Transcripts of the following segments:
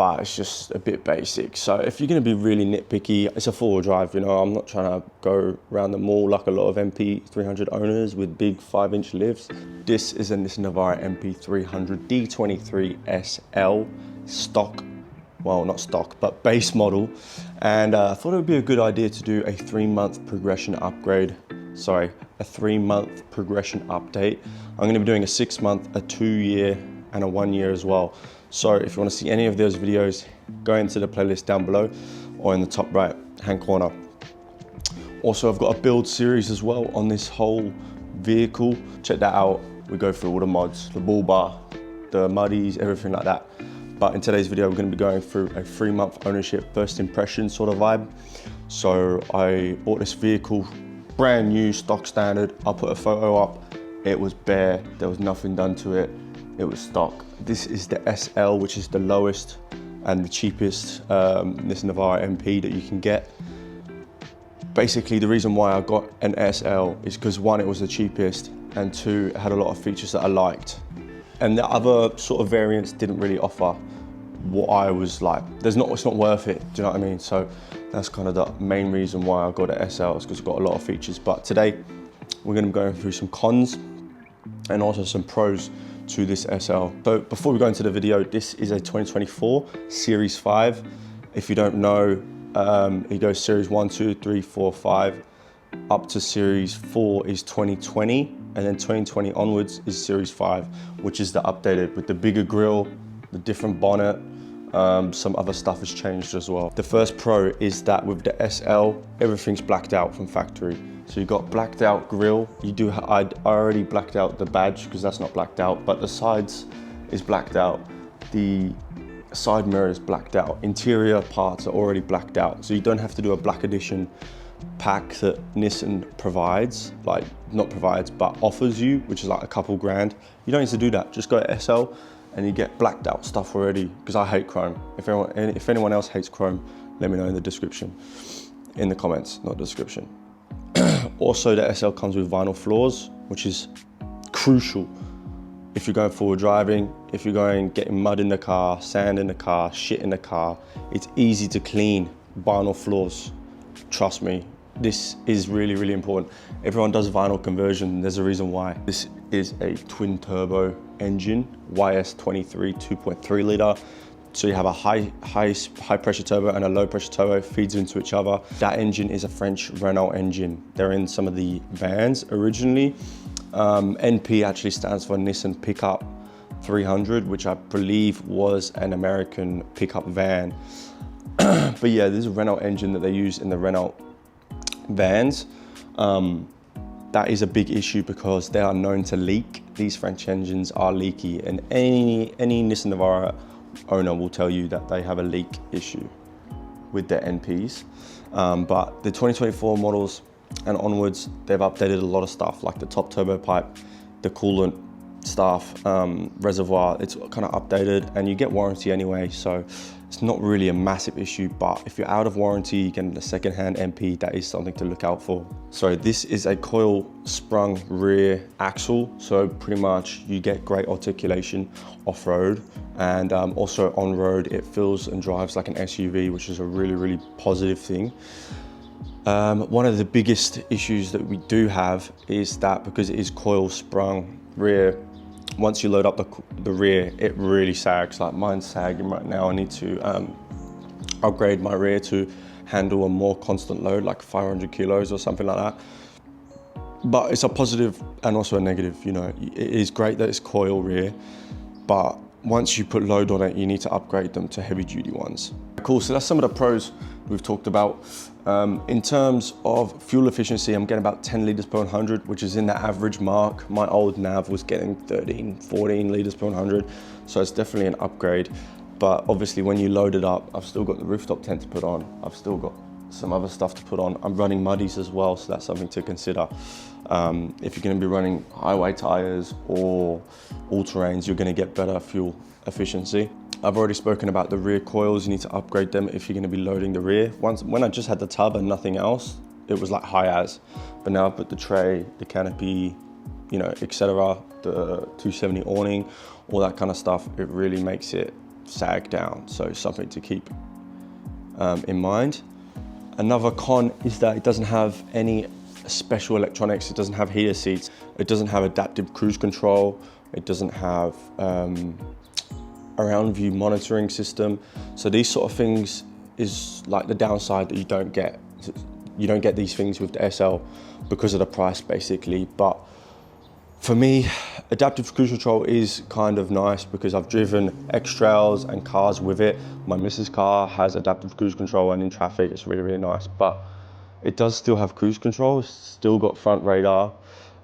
but it's just a bit basic. So if you're gonna be really nitpicky, it's a 4-wheel drive, you know, I'm not trying to go around the mall like a lot of NP300 owners with big 5-inch lifts. This is a Nissan Navara NP300 D23 SL stock, well, not stock, but base model. And I thought it would be a good idea to do a 3-month progression upgrade. Sorry, a 3-month progression update. I'm gonna be doing a 6-month, a 2-year, and a 1-year as well. So if you want to see any of those videos, go into the playlist down below or in the top right hand corner. Also, I've got a build series as well on this whole vehicle. Check that out. We go through all the mods, the bull bar, the muddies, everything like that. But in today's video, we're going to be going through a 3-month ownership, first impression sort of vibe. So I bought this vehicle, brand new, stock standard. I'll put a photo up. It was bare, there was nothing done to it. It was stock. This is the SL, which is the lowest and the cheapest Nissan Navara MP that you can get. Basically, the reason why I got an SL is because 1, it was the cheapest, and 2, it had a lot of features that I liked. And the other sort of variants didn't really offer what I was like. It's not worth it, do you know what I mean? So that's kind of the main reason why I got an SL, is because it's got a lot of features. But today, we're gonna be going through some cons and also some pros to this SL. So before we go into the video, this is a 2024 Series 5. If you don't know, it goes Series 1, 2, 3, 4, 5, up to Series 4 is 2020, and then 2020 onwards is Series 5, which is the updated with the bigger grille, the different bonnet, some other stuff has changed as well. The first pro is that with the SL, everything's blacked out from factory. So you've got blacked out grille. I already blacked out the badge because that's not blacked out, but the sides is blacked out. The side mirror is blacked out. Interior parts are already blacked out. So you don't have to do a black edition pack that Nissan provides, like not provides, but offers you, which is like a couple grand. You don't need to do that. Just go to SL and you get blacked out stuff already, because I hate chrome. If anyone else hates chrome, let me know in the description, in the comments, not description. Also, the SL comes with vinyl floors, which is crucial if you're going forward driving, if you're going getting mud in the car, sand in the car, shit in the car. It's easy to clean vinyl floors. Trust me, this is really, really important. Everyone does vinyl conversion. There's a reason why. This is a twin turbo engine, YS23 2.3 liter. So you have a high pressure turbo and a low pressure turbo, feeds into each other. That engine is a French Renault engine. They're in some of the vans originally. NP actually stands for Nissan Pickup 300, which I believe was an American pickup van. But yeah, this is a Renault engine that they use in the Renault vans. That is a big issue because they are known to leak. These French engines are leaky, and any Nissan Navara owner will tell you that they have a leak issue with their NPs. But the 2024 models and onwards, they've updated a lot of stuff, like the top turbo pipe, the coolant stuff, reservoir. It's kind of updated, and you get warranty anyway, so it's not really a massive issue. But if you're out of warranty, getting a second-hand MP, that is something to look out for. So this is a coil sprung rear axle, so pretty much you get great articulation off-road, and also on-road it feels and drives like an SUV, which is a really, really positive thing. One of the biggest issues that we do have is that because it is coil sprung rear, once you load up the rear, it really sags. Like mine's sagging right now. I need to upgrade my rear to handle a more constant load, like 500 kilos or something like that. But it's a positive and also a negative, you know. It is great that it's coil rear, but once you put load on it, you need to upgrade them to heavy duty ones. Cool, so that's some of the pros we've talked about. In terms of fuel efficiency, I'm getting about 10 liters per 100, which is in the average mark. My old Nav was getting 13, 14 liters per 100, so it's definitely an upgrade. But obviously when you load it up, I've still got the rooftop tent to put on. I've still got some other stuff to put on. I'm running muddies as well, so that's something to consider. If you're gonna be running highway tires or all-terrains, you're gonna get better fuel efficiency. I've already spoken about the rear coils. You need to upgrade them if you're gonna be loading the rear. When I just had the tub and nothing else, it was like high as. But now I've put the tray, the canopy, you know, etc., the 270 awning, all that kind of stuff. It really makes it sag down, so something to keep in mind. Another con is that it doesn't have any special electronics. It doesn't have heated seats. It doesn't have adaptive cruise control. It doesn't have around view monitoring system. So these sort of things is like the downside that you don't get. You don't get these things with the SL because of the price, basically. But for me, adaptive cruise control is kind of nice because I've driven X-Trails and cars with it. My missus' car has adaptive cruise control, and in traffic it's really, really nice. But it does still have cruise control, it's still got front radar,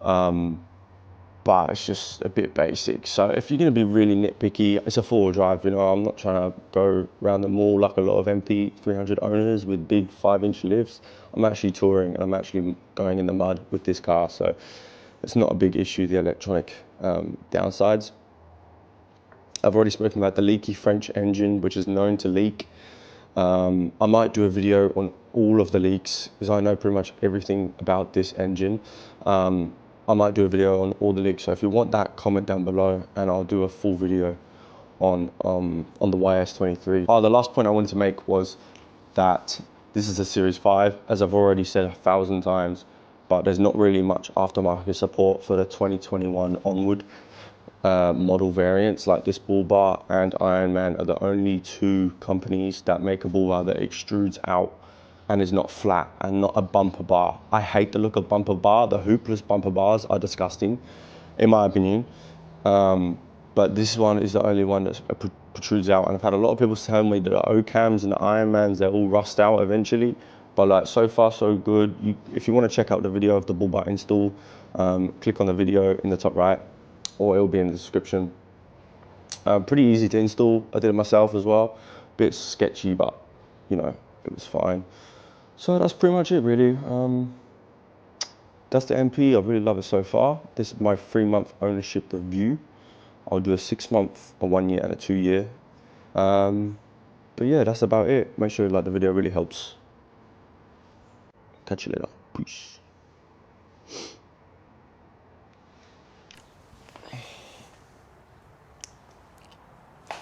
but it's just a bit basic. So if you're gonna be really nitpicky, it's a four-wheel drive, you know, I'm not trying to go around the mall like a lot of NP300 owners with big 5-inch lifts. I'm actually touring and I'm actually going in the mud with this car, so it's not a big issue, the electronic downsides. I've already spoken about the leaky French engine, which is known to leak. I might do a video on all of the leaks because I know pretty much everything about this engine. I might do a video on all the leaks, so if you want that, comment down below and I'll do a full video on the YS23. The last point I wanted to make was that this is a Series 5, as I've already said 1,000 times, but there's not really much aftermarket support for the 2021 onward model variants. Like this bull bar and Ironman are the only two companies that make a bull bar that extrudes out and is not flat and not a bumper bar. I hate the look of bumper bar. The hoopless bumper bars are disgusting, in my opinion. But this one is the only one that protrudes out. And I've had a lot of people tell me that the O-cams and the Ironmans, they'll all rust out eventually. But like, so far so good. If you want to check out the video of the bull bar install, click on the video in the top right, or it'll be in the description. Pretty easy to install. I did it myself as well. Bit sketchy, but you know, it was fine. So that's pretty much it, really. That's the MP. I really love it so far. This is my 3-month ownership review. I'll do a 6-month, a 1 year, and a 2 year. But yeah, that's about it. Make sure you like the video, it really helps. Catch you later. Peace.